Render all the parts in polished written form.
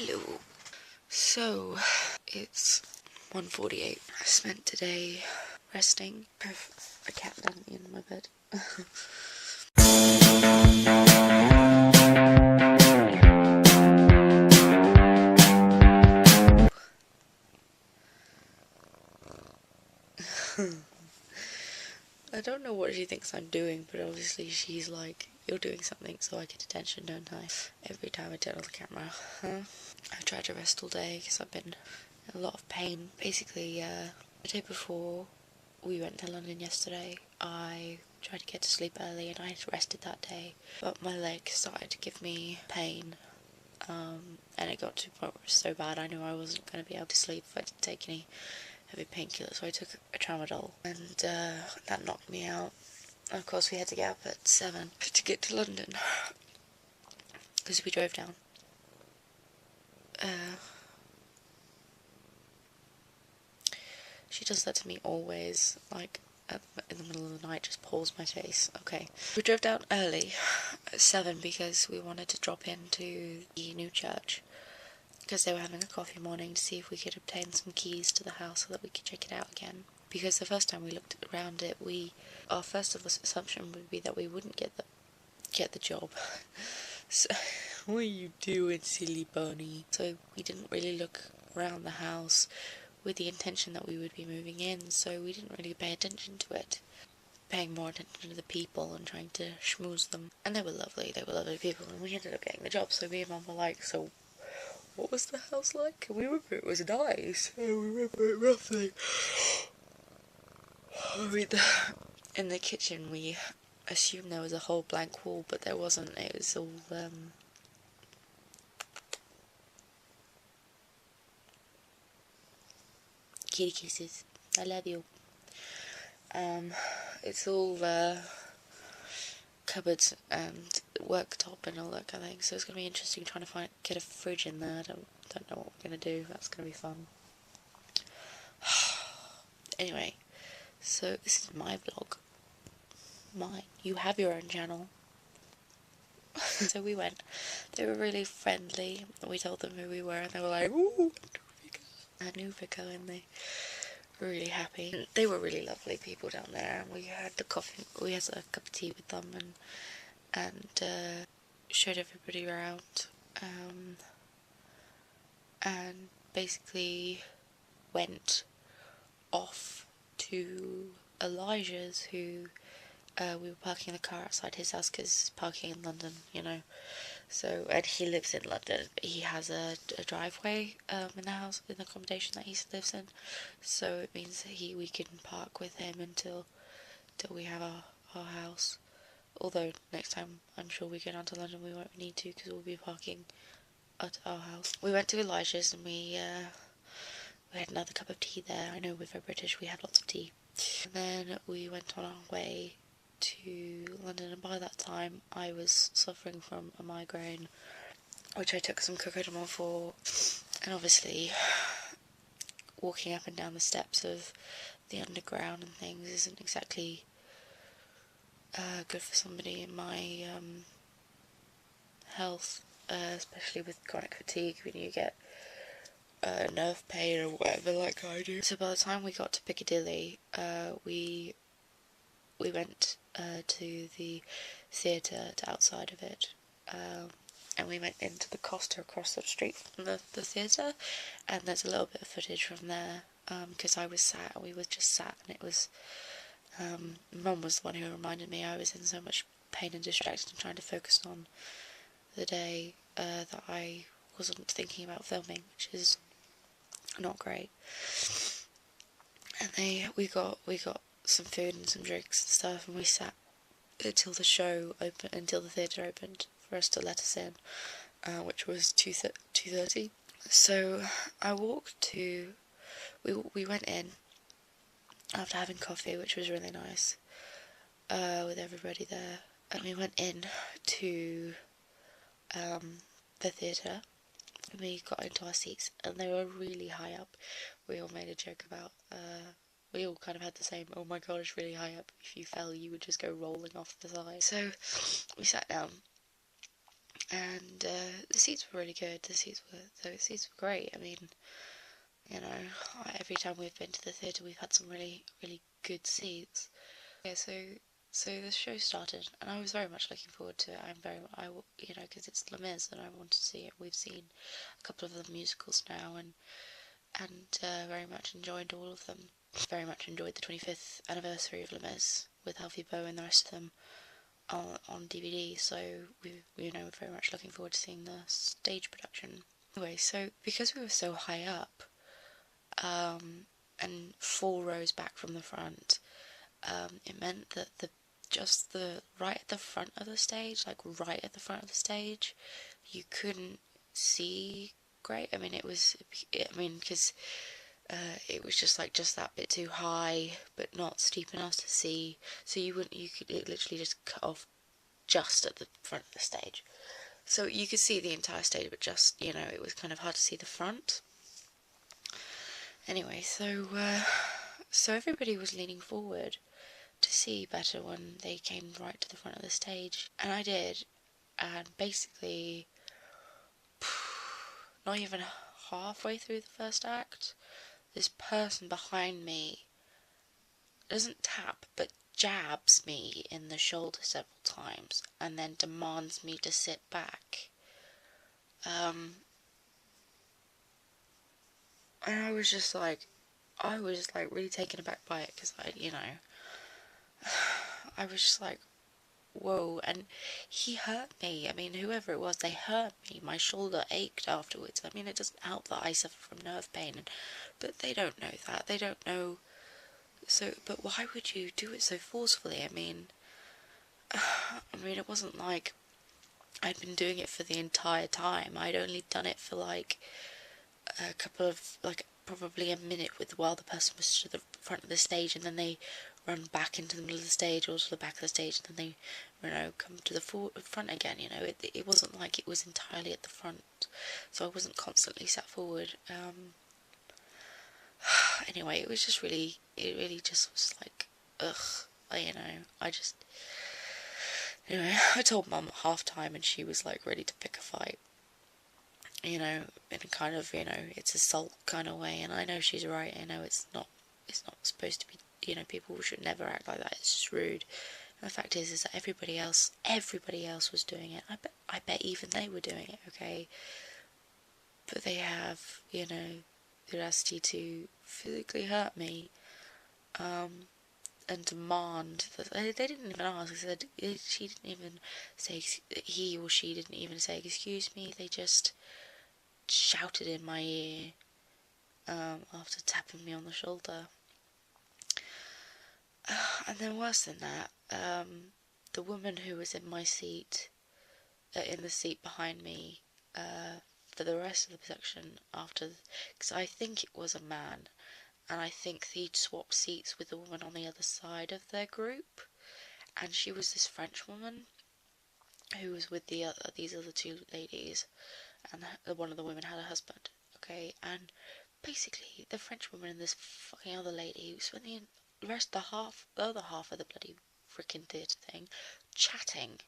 Hello. So, it's 1:48. I spent today resting. I have a cat down in my bed. I don't know what she thinks I'm doing, but obviously she's like, you're doing something so I get attention, don't I? Every time I turn on the camera. I've tried to rest all day because I've been in a lot of pain. Basically, the day before we went to London yesterday, I tried to get to sleep early and I had rested that day, but my leg started to give me pain, and it got to a point where it was so bad I knew I wasn't going to be able to sleep if I didn't take any heavy painkillers, so I took a tramadol, and that knocked me out. And of course we had to get up at 7 to get to London, because we drove down. She does that to me always, like, in the middle of the night, just pulls my face. Okay. We drove down early, at 7, because we wanted to drop into the new church, because they were having a coffee morning to see if we could obtain some keys to the house so that we could check it out again. Because the first time we looked around it, our first assumption would be that we wouldn't get the job. So, what are you doing, silly bunny? So we didn't really look around the house with the intention that we would be moving in, so we didn't really pay attention to it. Paying more attention to the people and trying to schmooze them. And they were lovely people, and we ended up getting the job, so me and Mum were like, so what was the house like? We remember it was nice. I remember it roughly. In the kitchen we assumed there was a whole blank wall, but there wasn't. It was all, kitty kisses. I love you. It's all, cupboards and worktop and all that kind of thing, so it's going to be interesting trying to get a fridge in there. I don't know what we're going to do. That's going to be fun. Anyway, so this is my vlog. Mine. You have your own channel. So we went. They were really friendly. We told them who we were and they were like, ooh, a new Vicar, and they were really happy. They were really lovely people down there, and we had a cup of tea with them and showed everybody around, and basically went off to Elijah's, who we were parking the car outside his house because parking in London, you know. So, and he lives in London. He has a driveway in the house, in the accommodation that he lives in. So it means that we can park with him until we have our house. Although next time I'm sure we go down to London we won't need to, because we'll be parking at our house. We went to Elijah's and we had another cup of tea there. I know we're very British, we have lots of tea. And then we went on our way to London, and by that time I was suffering from a migraine, which I took some cocodamol for, and obviously walking up and down the steps of the underground and things isn't exactly good for somebody in my health, especially with chronic fatigue when you get nerve pain or whatever like I do. So by the time we got to Piccadilly, we went to the theatre outside of it, and we went into the Costa across the street from the theatre, and there's a little bit of footage from there, because we were just sat, and it was, Mum was the one who reminded me I was in so much pain and distracted and trying to focus on the day, that I wasn't thinking about filming, which is not great. And we got some food and some drinks and stuff, and we sat until the theatre opened for us to let us in, which was 2:30. So I we went in after having coffee, which was really nice, with everybody there, and we went in to the theatre, and we got into our seats, and they were really high up. We all made a joke about, we all kind of had the same, oh my god, it's really high up, if you fell you would just go rolling off the side. So we sat down, and the seats were really good. The seats were great. I mean, you know, every time we've been to the theatre, we've had some really, really good seats. Yeah, so the show started, and I was very much looking forward to it. You know, because it's Les Mis, and I want to see it. We've seen a couple of the musicals now, and very much enjoyed all of them. Very much enjoyed the 25th anniversary of Les Mis with Alfie Boe and the rest of them on DVD. So we're very much looking forward to seeing the stage production. Anyway, so because we were so high up, and 4 rows back from the front, it meant that the right at the front of the stage, like right at the front of the stage, you couldn't see great. I mean, because it was just that bit too high, but not steep enough to see. So it literally just cut off just at the front of the stage. So you could see the entire stage, but just, it was kind of hard to see the front. Anyway, so everybody was leaning forward to see better when they came right to the front of the stage, and I did, and basically, not even halfway through the first act, this person behind me doesn't tap, but jabs me in the shoulder several times, and then demands me to sit back. And I was just like really taken aback by it, because I was just like, whoa. And he hurt me. I mean, whoever it was, they hurt me. My shoulder ached afterwards. I mean, it doesn't help that I suffer from nerve pain, but they don't know that. They don't know. So, but why would you do it so forcefully? I mean, it wasn't like I'd been doing it for the entire time. I'd only done it for like a couple of, like, probably a minute while the person was to the front of the stage, and then they run back into the middle of the stage or to the back of the stage, and then they, come to the front again. It wasn't like it was entirely at the front, so I wasn't constantly sat forward. Anyway, it really just was like, ugh. I told Mum at half time, and she was like ready to pick a fight. In a kind of, it's a sulk kind of way, and I know she's right. I know it's not supposed to be, people should never act like that. It's just rude. And the fact is that everybody else was doing it. I bet even they were doing it, okay? But they have, the audacity to physically hurt me, and demand that they didn't even ask. She didn't even say, he or she didn't even say excuse me. They just shouted in my ear after tapping me on the shoulder. And then worse than that, the woman who was in my seat, in the seat behind me, for the rest of the production because I think it was a man, and I think he'd swapped seats with the woman on the other side of their group, and she was this French woman who was with these other 2 ladies, and one of the women had a husband, okay, and basically the French woman and this fucking other lady spent the other half of the bloody frickin' theatre thing chatting.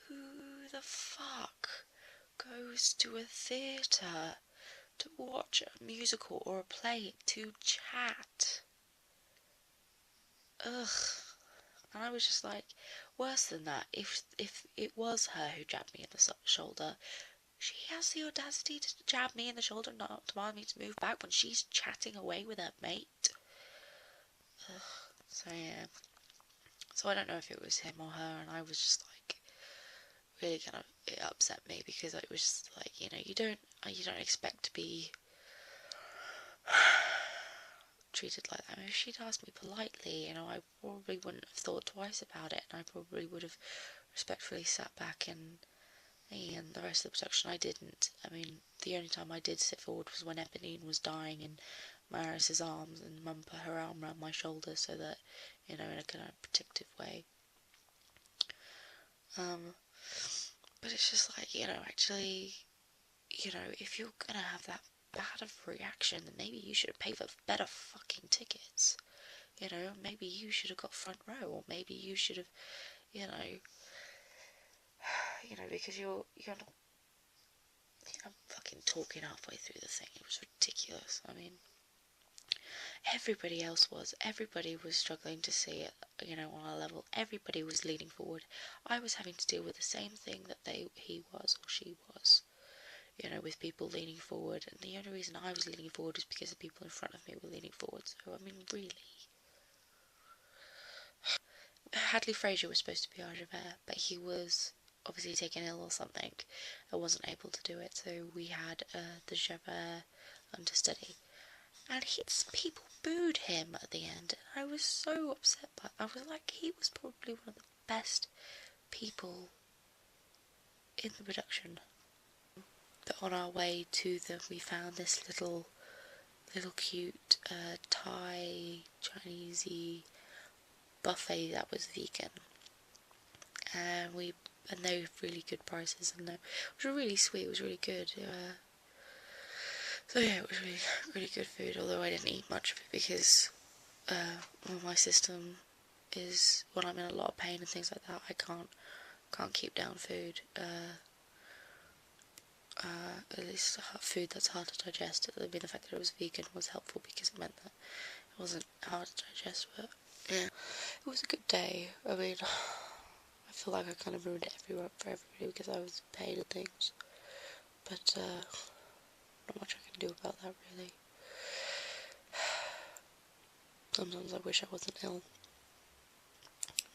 Who the fuck goes to a theatre to watch a musical or a play to chat? Ugh. And I was just like, worse than that, if it was her who jabbed me in the shoulder, she has the audacity to jab me in the shoulder and not demand me to move back when she's chatting away with her mate. Ugh. So yeah. So I don't know if it was him or her, and I was just like, really kind of, it upset me, because it was just like, you don't expect to be treated like that. I mean, if she'd asked me politely, I probably wouldn't have thought twice about it, and I probably would have respectfully sat back, and the rest of the production I didn't. I mean, the only time I did sit forward was when Eponine was dying in Maris's arms, and Mum put her arm around my shoulder so that, in a kind of protective way. But it's just like, actually, if you're gonna have that bad of a reaction, then maybe you should have paid for better fucking tickets. Maybe you should have got front row, or maybe you should have, you know, because you're not, I'm fucking talking halfway through the thing. It was ridiculous. I mean, everybody was struggling to see it, on a level. Everybody was leaning forward. I was having to deal with the same thing that he was or she was, with people leaning forward, and the only reason I was leaning forward was because the people in front of me were leaning forward. So, I mean, really. Hadley Fraser was supposed to be our Javert, but he was obviously taken ill or something and wasn't able to do it, so we had the Javert understudy. And people booed him at the end, and I was so upset by it. I was like, he was probably one of the best people in the production. But on our way to them, we found this little cute Thai, Chinesey buffet that was vegan, and they were really good prices, and it was really sweet. It was really good. So yeah, it was really, really good food, although I didn't eat much of it because my system is, when I'm in a lot of pain and things like that, I can't keep down food. At least food that's hard to digest. I mean, the fact that it was vegan was helpful because it meant that it wasn't hard to digest, but yeah, it was a good day. I mean, I feel like I kind of ruined it for everybody because I was in pain and things, but not much I can do about that, really. Sometimes I wish I wasn't ill.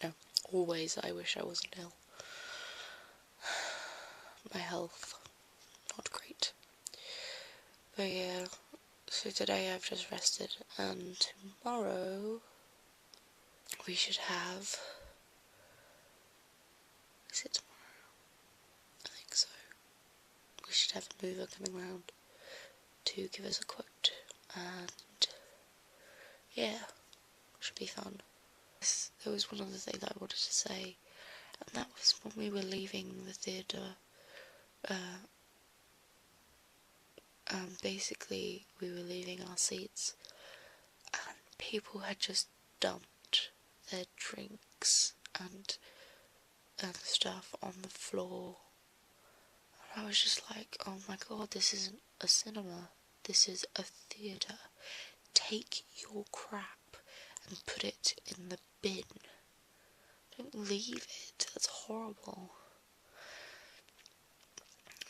No, always I wish I wasn't ill. My health, not great. But yeah, so today I've just rested, and tomorrow we should have... Is it tomorrow? I think so. We should have a mover coming round to give us a quote, and yeah, should be fun. There was one other thing that I wanted to say, and that was when we were leaving the theatre. Basically, we were leaving our seats, and people had just dumped their drinks and stuff on the floor. And I was just like, oh my god, this isn't a cinema, this is a theatre. Take your crap and put it in the bin. Don't leave it, that's horrible.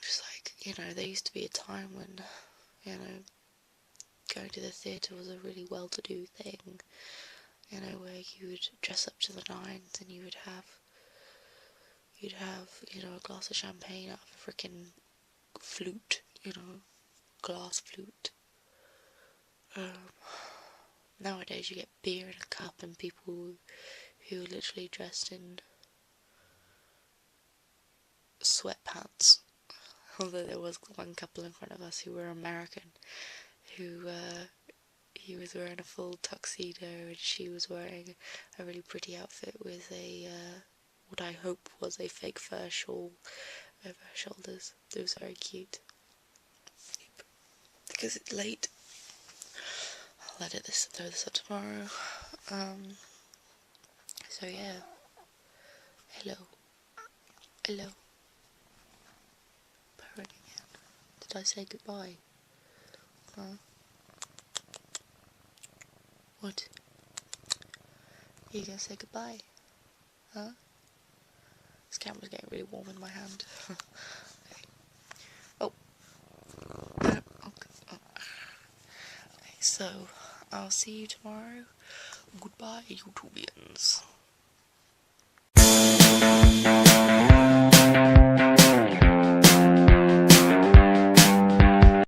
Just like, there used to be a time when, going to the theatre was a really well-to-do thing, where you would dress up to the nines and you'd have, a glass of champagne out of a freaking flute, glass flute. Nowadays you get beer in a cup and people who are literally dressed in sweatpants. Although there was one couple in front of us who were American, who he was wearing a full tuxedo and she was wearing a really pretty outfit with a what I hope was a fake fur shawl over her shoulders. It was very cute. Because it's late, I'll throw this up tomorrow. So yeah. Hello. Purring again. Did I say goodbye? Huh? What? Are you gonna say goodbye? Huh? This camera's getting really warm in my hand. Okay. Oh. Okay. Okay, so I'll see you tomorrow. Goodbye, YouTubians.